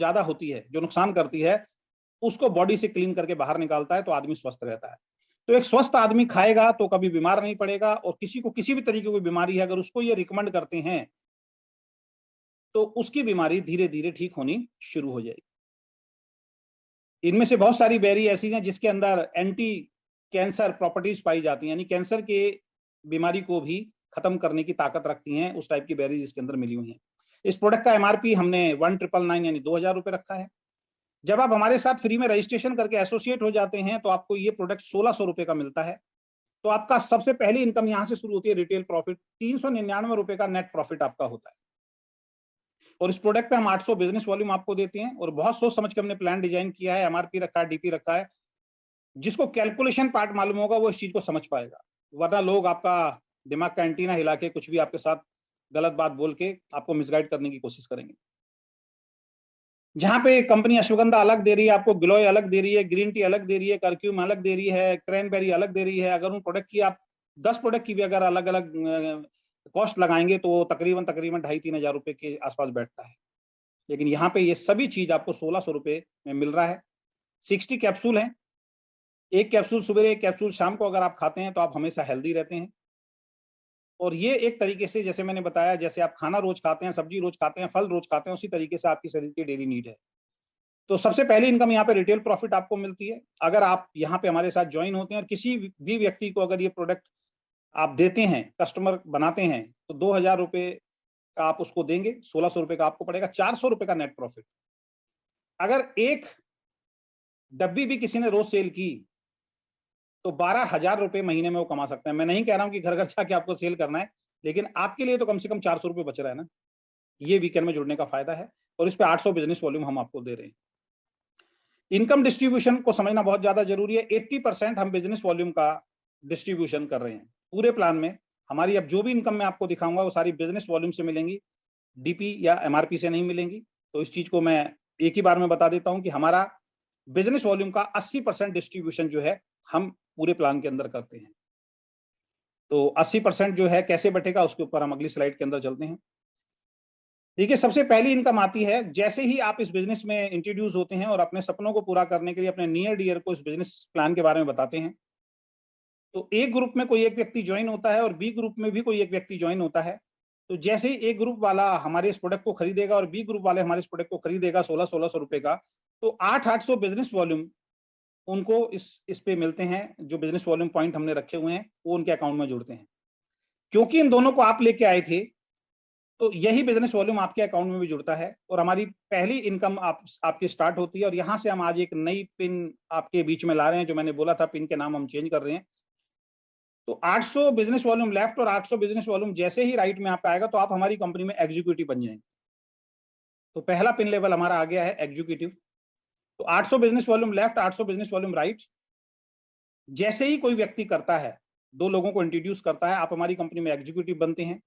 ज्यादा होती है, जो नुकसान करती है, उसको बॉडी से क्लीन करके बाहर निकालता है, तो आदमी स्वस्थ रहता है। तो एक स्वस्थ आदमी खाएगा तो कभी बीमार नहीं पड़ेगा, और किसी को किसी भी तरीके की बीमारी है, अगर उसको ये रिकमेंड करते हैं तो उसकी बीमारी धीरे धीरे ठीक होनी शुरू हो जाएगी। इनमें से बहुत सारी बेरी ऐसी हैं जिसके अंदर एंटी कैंसर प्रॉपर्टीज पाई जाती हैं, यानी कैंसर के बीमारी को भी खत्म करने की ताकत रखती हैं उस टाइप की बेरीज इसके अंदर मिली हुई हैं। इस प्रोडक्ट का एमआरपी हमने 1999 यानी 2000 रुपए रखा है। जब आप हमारे साथ फ्री में रजिस्ट्रेशन करके एसोसिएट हो जाते हैं तो आपको ये प्रोडक्ट 1600 रुपए का मिलता है। तो आपका सबसे पहली इनकम यहां से शुरू होती है, रिटेल प्रॉफिट 399 रुपए का नेट प्रॉफिट आपका होता है। और इस प्रोडक्ट पे हम 800 बिजनेस वॉल्यूम आपको देते हैं, और बहुत सोच समझ के हमने प्लान डिजाइन किया है, एमआरपी रखा है, डीपी रखा है। जिसको कैलकुलेशन पार्ट मालूम होगा वो इस चीज को समझ पाएगा, वरना लोग आपका दिमाग का एंटीना हिला के कुछ भी आपके साथ गलत बात बोल के आपको मिसगाइड करने की कोशिश करेंगे। जहां पे कंपनी अश्वगंधा अलग दे रही है, आपको गिलोय अलग दे रही है, ग्रीन टी अलग दे रही है, करक्यूम अलग दे रही है, क्रैनबेरी अलग दे रही है, अगर उन प्रोडक्ट की आप 10 प्रोडक्ट की भी अगर अलग अलग कॉस्ट लगाएंगे तो तकरीबन 2,500-3,000 हजार रुपए के आसपास बैठता है। लेकिन यहाँ पे ये सभी चीज आपको 1600 रुपए में मिल रहा है। 60 कैप्सूल है, एक कैप्सूल सुबह, एक कैप्सूल शाम को अगर आप खाते हैं तो आप हमेशा हेल्दी रहते हैं। और ये एक तरीके से, जैसे मैंने बताया, जैसे आप खाना रोज खाते हैं, सब्जी रोज खाते हैं, फल रोज खाते हैं, उसी तरीके से आपकी शरीर की डेली नीड है। तो सबसे पहली इनकम यहाँ पे रिटेल प्रॉफिट आपको मिलती है। अगर आप यहाँ पे हमारे साथ ज्वाइन होते हैं और किसी भी व्यक्ति को अगर ये प्रोडक्ट आप देते हैं, कस्टमर बनाते हैं, तो 2000 रुपए का आप उसको देंगे, 1600 रुपए का आपको पड़ेगा, 400 रुपए का नेट प्रॉफिट। अगर एक डब्बी भी किसी ने रोज सेल की तो 12,000 रुपए महीने में वो कमा सकते हैं। मैं नहीं कह रहा हूं कि घर घर जाके आपको सेल करना है, लेकिन आपके लिए तो कम से कम 400 रुपए बच रहा है ना। ये वीकेंड में जुड़ने का फायदा है, और इस पे 800 बिजनेस वॉल्यूम हम आपको दे रहे हैं। इनकम डिस्ट्रीब्यूशन को समझना बहुत ज्यादा जरूरी है। 80% हम बिजनेस वॉल्यूम का डिस्ट्रीब्यूशन कर रहे हैं पूरे प्लान में। हमारी अब जो भी इनकम मैं आपको दिखाऊंगा वो सारी बिजनेस वॉल्यूम से मिलेंगी, डीपी या एमआरपी से नहीं मिलेंगी। तो इस चीज को मैं एक ही बार में बता देता हूं कि हमारा बिजनेस वॉल्यूम का 80% डिस्ट्रीब्यूशन जो है हम पूरे प्लान के अंदर करते हैं। तो 80% जो है कैसे बैठेगा उसके ऊपर हम अगली स्लाइड के अंदर चलते हैं। देखिए, सबसे पहली इनकम आती है जैसे ही आप इस बिजनेस में इंट्रोड्यूस होते हैं और अपने सपनों को पूरा करने के लिए अपने नियर डियर को इस बिजनेस प्लान के बारे में बताते हैं। तो ए ग्रुप में कोई एक व्यक्ति ज्वाइन होता है और बी ग्रुप में भी कोई एक व्यक्ति ज्वाइन होता है। तो जैसे ही ए ग्रुप वाला हमारे इस प्रोडक्ट को खरीदेगा और बी ग्रुप वाले हमारे इस प्रोडक्ट को खरीदेगा 1600 रुपए का, तो 800 बिजनेस वॉल्यूम उनको इस पे मिलते हैं। जो बिजनेस वॉल्यूम पॉइंट हमने रखे हुए हैं वो उनके अकाउंट में जुड़ते हैं। क्योंकि इन दोनों को आप लेके आए थे, तो यही बिजनेस वॉल्यूम आपके अकाउंट में भी जुड़ता है, और हमारी पहली इनकम आपकी स्टार्ट होती है। और यहां से हम आज एक नई पिन आपके बीच में ला रहे हैं, जो मैंने बोला था पिन के नाम हम चेंज कर रहे हैं। तो 800 बिजनेस वॉल्यूम लेफ्ट और 800 बिजनेस वॉल्यूम जैसे ही राइट में आपका आएगा तो आप हमारी कंपनी में एग्जीक्यूटिव बन जाएंगे। तो पहला पिन लेवल हमारा आ गया है एग्जीक्यूटिव। तो 800 business volume left, 800 business volume right. जैसे ही कोई व्यक्ति करता है, 2 लोगों को इंट्रोड्यूस करता है, आप हमारी कंपनी में एग्जीक्यूटिव बनते हैं।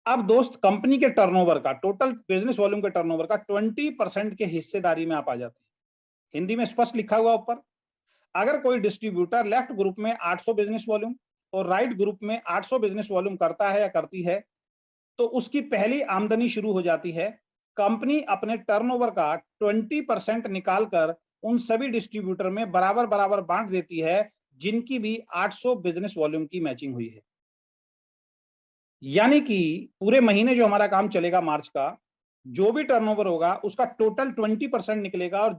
अब दोस्त, कंपनी के टर्नओवर का, टोटल बिजनेस वॉल्यूम के टर्नओवर का 20% के हिस्सेदारी में आप आ जाते हैं। हिंदी में स्पष्ट लिखा हुआ ऊपर। अगर कोई डिस्ट्रीब्यूटर लेफ्ट ग्रुप में 800 बिजनेस वॉल्यूम और राइट ग्रुप में 800 बिजनेस वॉल्यूम करता है या करती है, तो उसकी पहली आमदनी शुरू हो जाती है। कंपनी अपने टर्नओवर का 20% निकालकर उन सभी डिस्ट्रीब्यूटर में बराबर बराबर बांट देती है जिनकी भी 800 बिजनेस वॉल्यूम की मैचिंग हुई है। यानी कि पूरे महीने जो हमारा काम चलेगा मार्च का, जो भी टर्नओवर होगा उसका टोटल 20% निकलेगा, और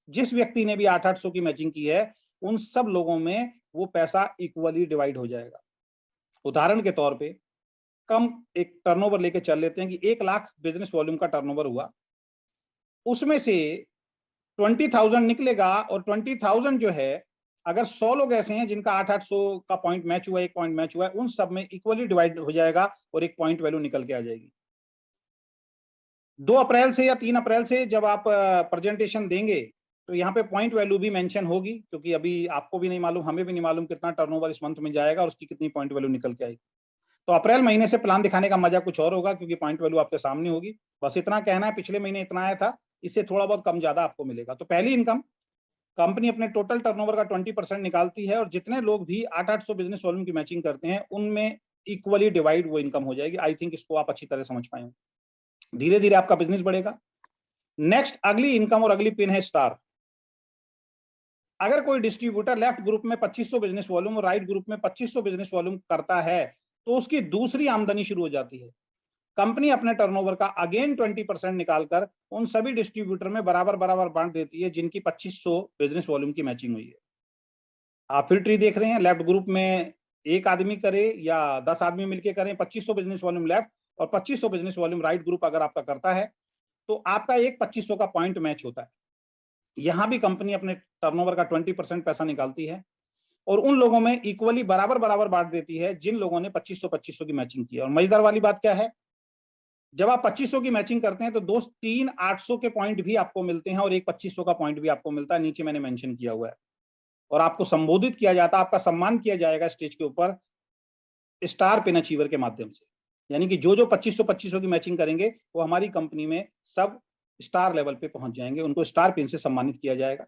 जिस व्यक्ति ने भी 800 की मैचिंग की है उन सब लोगों में वो पैसा इक्वली डिवाइड हो जाएगा। उदाहरण के तौर पे कम एक टर्नओवर लेके चल लेते हैं कि 1 लाख बिजनेस वॉल्यूम का टर्नओवर हुआ, उसमें से 20,000 निकलेगा, और 20,000 जो है, अगर 100 लोग ऐसे हैं जिनका 800 का पॉइंट मैच हुआ, एक पॉइंट मैच हुआ है, उन सब में इक्वली डिवाइड हो जाएगा और एक पॉइंट वैल्यू निकल के आ जाएगी। 2 अप्रैल से या 3 अप्रैल से जब आप प्रेजेंटेशन देंगे तो यहाँ पे पॉइंट वैल्यू भी मेंशन होगी, क्योंकि अभी आपको भी नहीं मालूम, हमें भी नहीं मालूम कितना टर्नओवर इस मंथ में जाएगा और उसकी कितनी पॉइंट वैल्यू निकल के आएगी। तो अप्रैल महीने से प्लान दिखाने का मजा कुछ और होगा, क्योंकि पॉइंट वैल्यू आपके सामने होगी। बस इतना कहना है, पिछले महीने इतना आया था, इससे थोड़ा बहुत कम ज्यादा आपको मिलेगा। तो पहली इनकम, कंपनी अपने टोटल टर्नओवर का 20% निकालती है, और जितने लोग भी 800 बिजनेस वॉल्यूम की मैचिंग करते हैं उनमें इक्वली डिवाइड वो इनकम हो जाएगी। आई थिंक इसको आप अच्छी तरह समझ पाए। धीरे धीरे आपका बिजनेस बढ़ेगा, नेक्स्ट अगली इनकम और अगली पिन है स्टार। अगर कोई डिस्ट्रीब्यूटर लेफ्ट ग्रुप में 2500 बिजनेस वॉल्यूम और राइट ग्रुप में 2500 बिजनेस वॉल्यूम करता है तो उसकी दूसरी आमदनी शुरू हो जाती है। कंपनी अपने टर्नओवर का अगेन 20% निकालकर उन सभी डिस्ट्रीब्यूटर में बराबर बराबर बांट देती है जिनकी 2500 बिजनेस वॉल्यूम की मैचिंग हुई है। आप फिर ट्री देख रहे हैं, लेफ्ट ग्रुप में एक आदमी करे या 10 आदमी मिलकर करें, 2500 बिजनेस वॉल्यूम लेफ्ट और 2500 बिजनेस वॉल्यूम राइट ग्रुप अगर आपका करता है तो आपका एक 2500 का पॉइंट मैच होता है। यहां भी कंपनी अपने टर्नओवर का 20% पैसा निकालती है और उन लोगों में इक्वली बराबर बराबर बांट देती है जिन लोगों ने 2500 की मैचिंग की है। और मजेदार वाली बात क्या है, जब आप 2500 की मैचिंग करते हैं तो दोस्त 3 800 के पॉइंट भी आपको मिलते हैं और एक 2500 का पॉइंट भी आपको मिलता है, नीचे मैंने मेंशन किया हुआ है। और आपको संबोधित किया जाता है, आपका सम्मान किया जाएगा स्टेज के ऊपर स्टार पिन अचीवर के माध्यम से। यानी कि जो 2500 की मैचिंग करेंगे वो हमारी कंपनी में सब स्टार लेवल पे पहुंच जाएंगे, उनको स्टार पिन से सम्मानित किया जाएगा।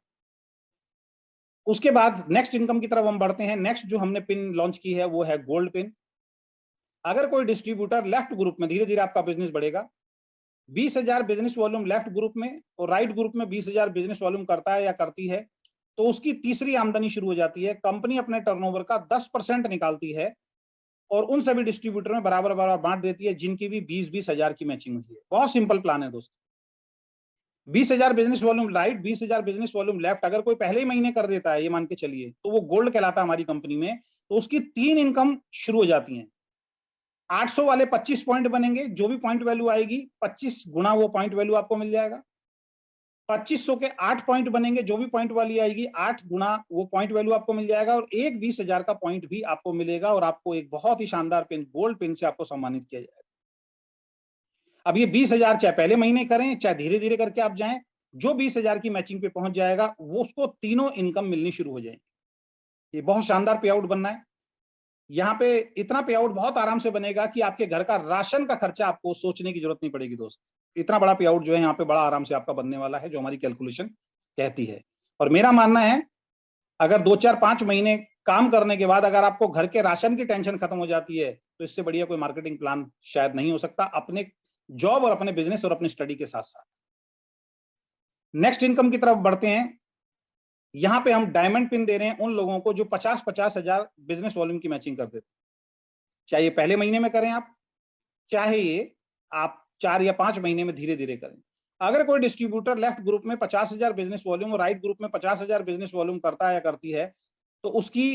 उसके बाद नेक्स्ट इनकम की तरफ हम बढ़ते हैं। नेक्स्ट जो हमने पिन लॉन्च की है वो है गोल्ड पिन। अगर कोई डिस्ट्रीब्यूटर लेफ्ट ग्रुप में, धीरे धीरे आपका बिजनेस बढ़ेगा, 20,000 बिजनेस वॉल्यूम लेफ्ट ग्रुप में और राइट ग्रुप में 20,000 बिजनेस वॉल्यूम करता है या करती है तो उसकी तीसरी आमदनी शुरू हो जाती है। कंपनी अपने टर्नओवर का 10% निकालती है और उन सभी डिस्ट्रीब्यूटर में बराबर बराबर बांट देती है जिनकी भी 20-20 हजार की मैचिंग हुई है। बहुत सिंपल प्लान है दोस्तों। 20,000 business volume right, 20,000 business volume left अगर कोई पहले ही महीने कर देता है, ये मान के चलिए, तो वो गोल्ड कहलाता है हमारी कंपनी में। तो उसकी 3 इनकम शुरू हो जाती हैं। 800 वाले 25 पॉइंट बनेंगे, जो भी पॉइंट वैल्यू आएगी 25 गुना वो पॉइंट वैल्यू आपको मिल जाएगा। 2500 के 8 पॉइंट बनेंगे, जो भी पॉइंट वाली आएगी 8 गुना वो पॉइंट वैल्यू आपको मिल जाएगा और एक 20,000 का पॉइंट भी आपको मिलेगा और आपको एक बहुत ही शानदार पिन, गोल्ड पिन से आपको सम्मानित किया जाएगा। अब ये 20,000 चाहे पहले महीने करें चाहे धीरे धीरे करके आप जाएं, जो 20,000 की मैचिंग पे पहुंच जाएगा वो उसको तीनों इनकम मिलनी शुरू हो जाएंगी। ये बहुत शानदार पे आउट बनना है। यहाँ पे इतना पे आउट बहुत आराम से बनेगा कि आपके घर का राशन का खर्चा आपको सोचने की जरूरत नहीं पड़ेगी दोस्त। इतना बड़ा पे आउट जो है यहाँ पे बड़ा आराम से आपका बनने वाला है, जो हमारी कैलकुलेशन कहती है। और मेरा मानना है अगर 2-4-5 महीने काम करने के बाद अगर आपको घर के राशन की टेंशन खत्म हो जाती है तो इससे बढ़िया कोई मार्केटिंग प्लान शायद नहीं हो सकता, अपने जॉब और अपने बिजनेस और अपनी स्टडी के साथ साथ। नेक्स्ट इनकम की तरफ बढ़ते हैं। यहां पे हम डायमंड पिन दे रहे हैं उन लोगों को जो 50-50 हजार बिजनेस वॉल्यूम की मैचिंग कर देते हैं। चाहे ये पहले महीने में करें आप, चाहे ये आप 4 या 5 महीने में धीरे धीरे करें। अगर कोई डिस्ट्रीब्यूटर लेफ्ट ग्रुप में 50,000 बिजनेस वॉल्यूम और राइट ग्रुप में 50,000 बिजनेस वॉल्यूम करता है या करती है तो उसकी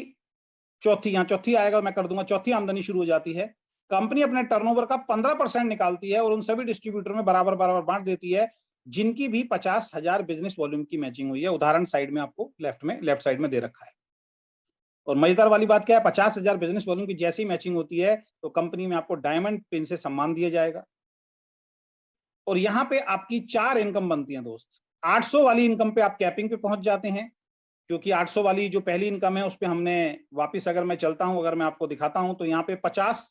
चौथी आएगा, मैं कर दूंगा, चौथी आमदनी शुरू हो जाती है। कंपनी अपने टर्नओवर का 15% निकालती है और उन सभी डिस्ट्रीब्यूटर में बराबर बराबर बांट देती है जिनकी भी 50,000 बिजनेस वॉल्यूम की मैचिंग हुई है। उदाहरण साइड में आपको लेफ्ट साइड में दे रखा है। और मजेदार वाली बात क्या है, 50,000 बिजनेस वॉल्यूम की जैसी मैचिंग होती है तो कंपनी में आपको डायमंड पिन से सम्मान दिया जाएगा। और यहां पे आपकी 4 इनकम बनती है दोस्त। 800 वाली इनकम पे आप कैपिंग पे पहुंच जाते हैं, क्योंकि 800 वाली जो पहली इनकम है उस पे हमने वापस, अगर मैं चलता हूं, अगर मैं आपको दिखाता हूं तो यहाँ पे 50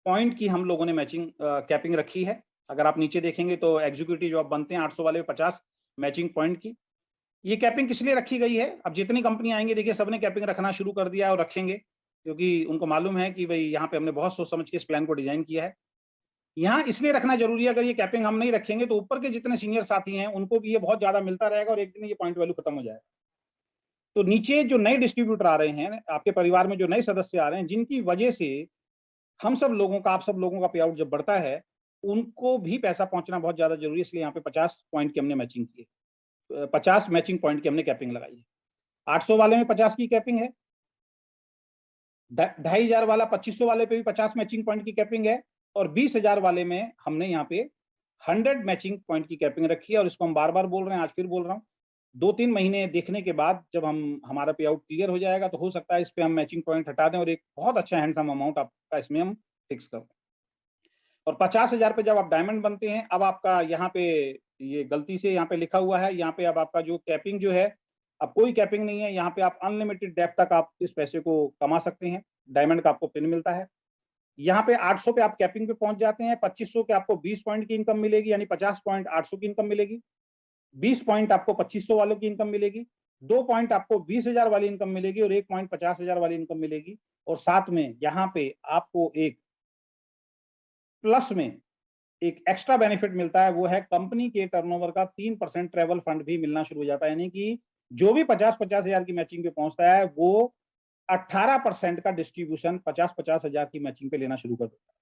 पॉइंट की हम लोगों ने मैचिंग कैपिंग रखी है। अगर आप नीचे देखेंगे तो एग्जीक्यूटिव जो आप बनते हैं 800 वाले 50 मैचिंग पॉइंट की। ये कैपिंग किस लिए रखी गई है? अब जितनी कंपनी आएंगे देखिए सबने कैपिंग रखना शुरू कर दिया और रखेंगे, क्योंकि उनको मालूम है कि भाई यहाँ पे हमने बहुत सोच समझ के इस प्लान को डिजाइन किया है। यहाँ इसलिए रखना जरूरी है, अगर ये कैपिंग हम नहीं रखेंगे तो ऊपर के जितने सीनियर साथी हैं उनको भी ये बहुत ज्यादा मिलता रहेगा और एक दिन ये पॉइंट वैल्यू खत्म हो जाएगा। तो नीचे जो नए डिस्ट्रीब्यूटर आ रहे हैं, आपके परिवार में जो नए सदस्य आ रहे हैं, जिनकी वजह से हम सब लोगों का, आप सब लोगों का पे आउट जब बढ़ता है, उनको भी पैसा पहुंचना बहुत ज्यादा जरूरी है। इसलिए यहाँ पे 50 पॉइंट की हमने मैचिंग की है, 50 मैचिंग पॉइंट की हमने कैपिंग लगाई है। 800 वाले में 50 की कैपिंग है, 2,500 वाला 2500 वाले पे भी 50 मैचिंग पॉइंट की कैपिंग है और 20,000 वाले में हमने यहाँ पे 100 मैचिंग पॉइंट की कैपिंग रखी है। और इसको हम बार बार बोल रहे हैं, आज फिर बोल रहा हूँ, 2-3 महीने देखने के बाद जब हमारा पे आउट क्लियर हो जाएगा तो हो सकता है इस पे हम मैचिंग पॉइंट हटा दें और एक बहुत अच्छा हैंडसम अमाउंट आपका इसमें हम फिक्स कर दें। और 50,000 पे जब आप डायमंड बनते हैं, अब आपका यहाँ पे ये गलती से यहाँ पे लिखा हुआ है, यहाँ पे अब आपका जो कैपिंग जो है, अब कोई कैपिंग नहीं है। यहाँ पे आप अनलिमिटेड डेप्थ तक आप इस पैसे को कमा सकते हैं, डायमंड का आपको पिन मिलता है। यहाँ पे 800 पे आप कैपिंग पे पहुंच जाते हैं, 2500 के आपको 20 पॉइंट की इनकम मिलेगी, यानी 50 पॉइंट 800 की इनकम मिलेगी, 20 पॉइंट आपको 2500 वालों की इनकम मिलेगी, 2 पॉइंट आपको 20,000 वाली इनकम मिलेगी और 1 पॉइंट 50,000 वाली इनकम मिलेगी। और साथ में यहाँ पे आपको एक प्लस में एक एक्स्ट्रा बेनिफिट मिलता है, वो है कंपनी के टर्नओवर का 3% ट्रेवल फंड भी मिलना शुरू हो जाता है। यानी कि जो भी 50-50 हजार की मैचिंग पे पहुंचता है वो 18% का डिस्ट्रीब्यूशन 50-50 हजार की मैचिंग पे लेना शुरू कर देता है।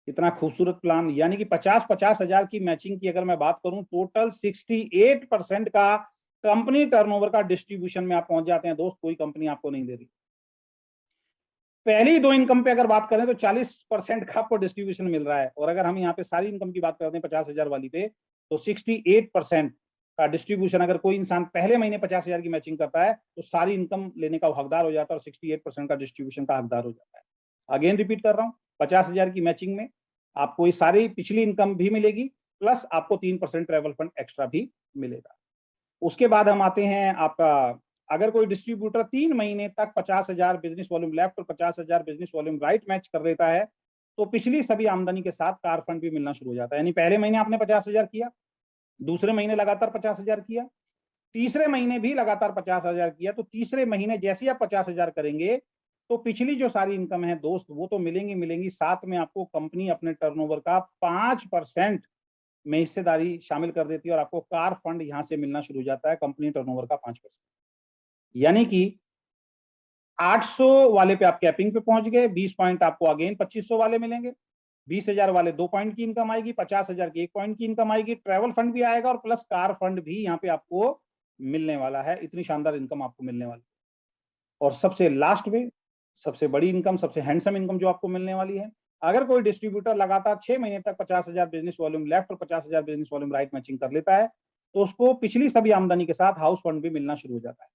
इतना खूबसूरत प्लान, यानी कि 50-50 हजार की मैचिंग की अगर मैं बात करूं, टोटल 68% का कंपनी टर्नओवर का डिस्ट्रीब्यूशन में आप पहुंच जाते हैं दोस्त। कोई कंपनी आपको नहीं दे रही। पहली दो इनकम पे अगर बात करें तो 40% का आपको डिस्ट्रीब्यूशन मिल रहा है, और अगर हम यहाँ पे सारी इनकम की बात करते हैं 50,000 वाली पे, तो 68% का डिस्ट्रीब्यूशन अगर कोई इंसान पहले महीने 50,000 की मैचिंग करता है तो सारी इनकम लेने का वो हकदार हो जाता है और 68% का डिस्ट्रीब्यूशन का हकदार हो जाता है। अगेन रिपीट कर रहा हूँ, 50,000 की मैचिंग में आपको ये सारी पिछली इनकम भी मिलेगी, प्लस आपको 3% ट्रेवल फंड एक्स्ट्रा भी मिलेगा। उसके बाद हम आते हैं आपका, अगर कोई डिस्ट्रीब्यूटर 3 महीने तक 50,000 बिजनेस वॉल्यूम लेफ्ट और 50,000 बिजनेस वॉल्यूम राइट मैच कर लेता है तो पिछली सभी आमदनी के साथ कार फंड भी मिलना शुरू हो जाता है। यानी पहले महीने आपने 50,000 किया, दूसरे महीने लगातार 50,000 किया, तीसरे महीने भी लगातार 50,000 किया, तो तीसरे महीने जैसे ही आप 50,000 करेंगे तो पिछली जो सारी इनकम है दोस्त वो तो मिलेंगी मिलेंगी, साथ में आपको कंपनी अपने टर्नओवर का 5% में हिस्सेदारी शामिल कर देती है और आपको कार फंड यहां से मिलना शुरू हो जाता है, कंपनी टर्नओवर का 5%। यानी कि 800 वाले पे आप कैपिंग पे पहुंच गए, 20 पॉइंट आपको अगेन 2500 वाले मिलेंगे, 20,000 वाले 2 पॉइंट की इनकम आएगी, 50,000 की 1 पॉइंट की इनकम आएगी, ट्रेवल फंड भी आएगा और प्लस कार फंड भी यहाँ पे आपको मिलने वाला है। इतनी शानदार इनकम आपको मिलने वाली है। और सबसे लास्ट में सबसे बड़ी इनकम, सबसे हैंडसम इनकम जो आपको मिलने वाली है, अगर कोई डिस्ट्रीब्यूटर लगातार 6 महीने तक 50,000 बिजनेस वॉल्यूम लेफ्ट और 50,000 बिजनेस वॉल्यूम राइट मैचिंग कर लेता है तो उसको पिछली सभी आमदनी के साथ हाउस फंड भी मिलना शुरू हो जाता है।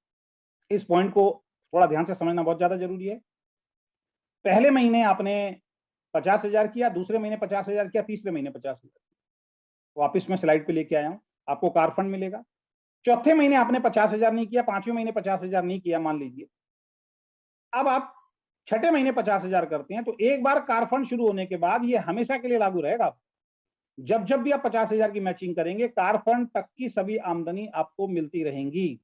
इस पॉइंट को थोड़ा ध्यान से समझना बहुत ज्यादा जरूरी है। पहले महीने आपने 50,000 किया, दूसरे महीने 50,000 किया, तीसरे महीने 50,000, वापिस मैं स्लाइड पे लेके आया हूं, आपको कार फंड मिलेगा। चौथे महीने आपने 50,000 नहीं किया, पांचवें महीने 50,000 नहीं किया मान लीजिए, अब आप छठे महीने 50,000 करते हैं तो एक बार कार फंड शुरू होने के बाद ये हमेशा के लिए लागू रहेगा। जब जब भी आप 50,000 की मैचिंग करेंगे कार फंड तक की सभी आमदनी आपको मिलती रहेंगी।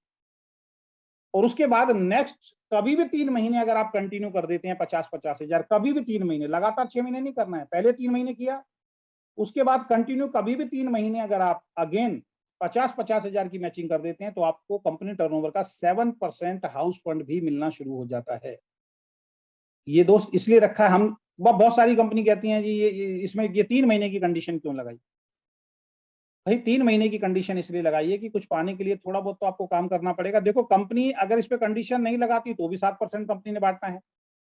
और उसके बाद नेक्स्ट कभी भी 3 महीने अगर आप कंटिन्यू कर देते हैं 50,000 कभी भी 3 महीने, लगातार 6 महीने नहीं करना है, पहले 3 महीने किया, उसके बाद कंटिन्यू कभी भी 3 महीने अगर आप अगेन 50,000 की मैचिंग कर देते हैं तो आपको कंपनी टर्नओवर का 7% हाउस फंड भी मिलना शुरू हो जाता है। ये दोस्त इसलिए रखा है, हम बहुत सारी कंपनी कहती हैं जी ये इसमें ये 3 महीने की कंडीशन क्यों लगाई? भाई 3 महीने की कंडीशन इसलिए लगाई है कि कुछ पाने के लिए थोड़ा बहुत तो आपको काम करना पड़ेगा। देखो कंपनी अगर इस पे कंडीशन नहीं लगाती तो भी 7% कंपनी ने बांटना है,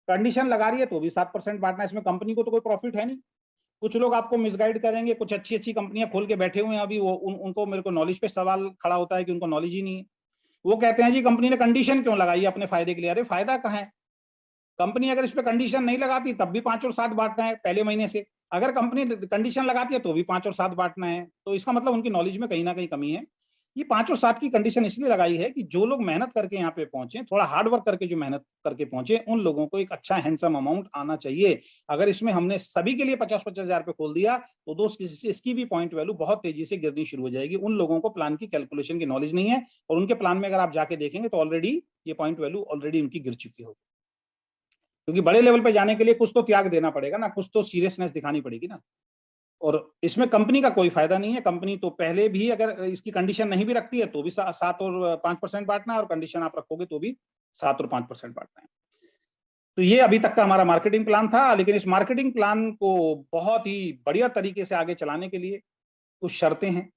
कंडीशन लगा रही है तो भी 7% बांटना है, इसमें कंपनी को तो कोई प्रॉफिट है नहीं। कुछ लोग आपको मिसगाइड करेंगे, कुछ अच्छी अच्छी कंपनियां खोल के बैठे हुए हैं अभी, वो उनको मेरे को नॉलेज पे सवाल खड़ा होता है कि उनको नॉलेज ही नहीं है। वो कहते हैं जी कंपनी ने कंडीशन क्यों लगाई है अपने फायदे के लिए। अरे फायदा कहाँ है? कंपनी अगर इस पे कंडीशन नहीं लगाती तब भी 5 और 7 बांटना है पहले महीने से, अगर कंपनी कंडीशन लगाती है तो भी 5 और 7 बांटना है, तो इसका मतलब उनकी नॉलेज में कहीं ना कहीं कमी है। ये 5 और 7 की कंडीशन इसलिए लगाई है कि जो लोग मेहनत करके यहाँ पे पहुंचे, थोड़ा हार्ड वर्क करके जो मेहनत करके पहुंचे, उन लोगों को एक अच्छा हैंडसम अमाउंट आना चाहिए। अगर इसमें हमने सभी के लिए 50-50 हजार पे खोल दिया तो दोस्त इसकी भी पॉइंट वैल्यू बहुत तेजी से गिरनी शुरू हो जाएगी। उन लोगों को प्लान की कैलकुलेशन की नॉलेज नहीं है और उनके प्लान में अगर आप जाके देखेंगे तो ऑलरेडी ये पॉइंट वैल्यू ऑलरेडी उनकी गिर चुकी होगी। क्योंकि बड़े लेवल पे जाने के लिए कुछ तो त्याग देना पड़ेगा ना, कुछ तो सीरियसनेस दिखानी पड़ेगी ना। और इसमें कंपनी का कोई फायदा नहीं है। कंपनी तो पहले भी अगर इसकी कंडीशन नहीं भी रखती है तो भी 7 और 5% बांटना है, और कंडीशन आप रखोगे तो भी 7 और 5% बांटना है। तो ये अभी तक का हमारा मार्केटिंग प्लान था, लेकिन इस मार्केटिंग प्लान को बहुत ही बढ़िया तरीके से आगे चलाने के लिए कुछ शर्तें हैं,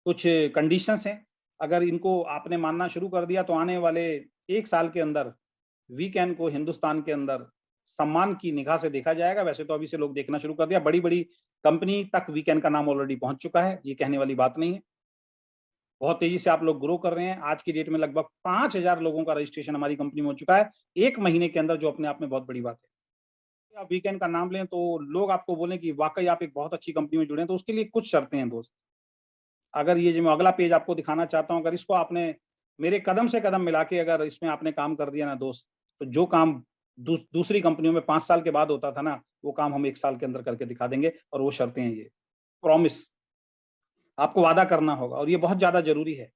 कुछ कंडीशंस हैं। अगर इनको आपने मानना शुरू कर दिया तो आने वाले 1 साल के अंदर वीकेंड को हिंदुस्तान के अंदर सम्मान की निगाह से देखा जाएगा। वैसे तो अभी से लोग देखना शुरू कर दिया, बड़ी बड़ी कंपनी तक वीकेंड का नाम ऑलरेडी पहुंच चुका है, ये कहने वाली बात नहीं है। बहुत तेजी से आप लोग ग्रो कर रहे हैं। आज की डेट में लगभग 5,000 लोगों का रजिस्ट्रेशन हमारी कंपनी में हो चुका है 1 महीने के अंदर, जो अपने आप में बहुत बड़ी बात है। आप वीकेंड का नाम लें तो लोग आपको बोलें कि वाकई आप एक बहुत अच्छी कंपनी में जुड़े हैं, तो उसके लिए कुछ शर्तें हैं दोस्त। अगर ये जो मैं अगला पेज आपको दिखाना चाहता हूं, अगर इसको आपने मेरे कदम से कदम मिला के अगर इसमें आपने काम कर दिया ना दोस्त, तो जो काम दूसरी कंपनियों में 5 साल के बाद होता था ना, वो काम हम 1 साल के अंदर करके दिखा देंगे। और वो शर्तें हैं ये, प्रॉमिस, आपको वादा करना होगा और ये बहुत ज्यादा जरूरी है।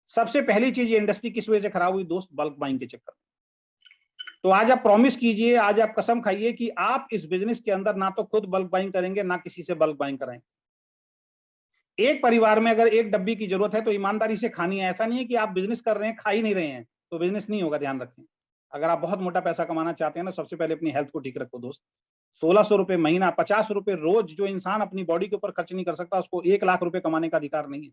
सबसे पहली चीज, ये इंडस्ट्री किस वजह से खराब हुई दोस्त? बल्क बाइंग के चक्कर में। तो आज आप प्रॉमिस कीजिए, आज आप कसम खाइए कि आप इस बिजनेस के अंदर ना तो खुद बल्क बाइंग करेंगे, ना किसी से बल्क बाइंग कराएंगे। एक परिवार में अगर एक डब्बी की जरूरत है तो ईमानदारी से खानी है। ऐसा नहीं है कि आप बिजनेस कर रहे हैं, खा ही नहीं रहे हैं, तो बिजनेस नहीं होगा, ध्यान रखें। अगर आप बहुत मोटा पैसा कमाना चाहते हैं ना, सबसे पहले अपनी हेल्थ को ठीक रखो दोस्त। 1600 रुपए महीना, 50 रुपए रोज जो इंसान अपनी बॉडी के ऊपर खर्च नहीं कर सकता, उसको 1 लाख रुपए कमाने का अधिकार नहीं है।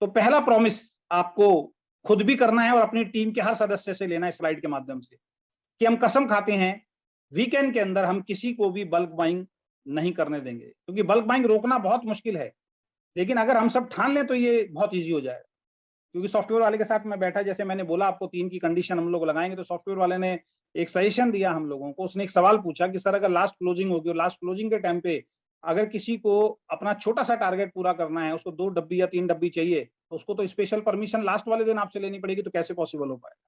तो पहला प्रॉमिस आपको खुद भी करना है और अपनी टीम के हर सदस्य से लेना है स्लाइड के माध्यम से, कि हम कसम खाते हैं वीकेंड के अंदर हम किसी को भी बल्क बाइंग नहीं करने देंगे, क्योंकि बल्क बाइंग रोकना बहुत मुश्किल है, लेकिन अगर हम सब ठान लें तो ये बहुत ईजी हो जाएगा। क्योंकि सॉफ्टवेयर वाले के साथ मैं बैठा, जैसे मैंने बोला आपको 3 की कंडीशन हम लोग लगाएंगे, तो सॉफ्टवेयर वाले ने एक सजेशन दिया हम लोगों को। उसने एक सवाल पूछा कि सर अगर लास्ट क्लोजिंग होगी और लास्ट क्लोजिंग के टाइम पे अगर किसी को अपना छोटा सा टारगेट पूरा करना है, उसको 2 डब्बी या 3 डब्बी चाहिए, तो उसको तो स्पेशल परमिशन लास्ट वाले दिन आपसे लेनी पड़ेगी, तो कैसे पॉसिबल हो पाएगा?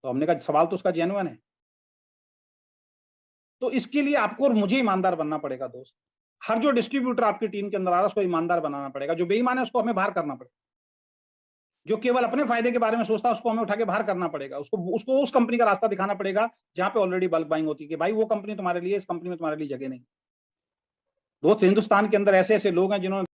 तो हमने कहा सवाल तो उसका जेन्युइन है। तो इसके लिए आपको और मुझे ईमानदार बनना पड़ेगा दोस्त। हर जो डिस्ट्रीब्यूटर आपकी टीम के अंदर आ रहा है उसको ईमानदार बनाना पड़ेगा। जो बेईमान है उसको हमें बाहर करना पड़ेगा। जो केवल अपने फायदे के बारे में सोचता है उसको हमें उठा के बाहर करना पड़ेगा। उसको उसको उस कंपनी का रास्ता दिखाना पड़ेगा जहां पे ऑलरेडी बल्क बाइंग होती है, कि भाई वो कंपनी तुम्हारे लिए, इस कंपनी में तुम्हारे लिए जगह नहीं। दोस्त, हिंदुस्तान के अंदर ऐसे ऐसे लोग हैं जिन्होंने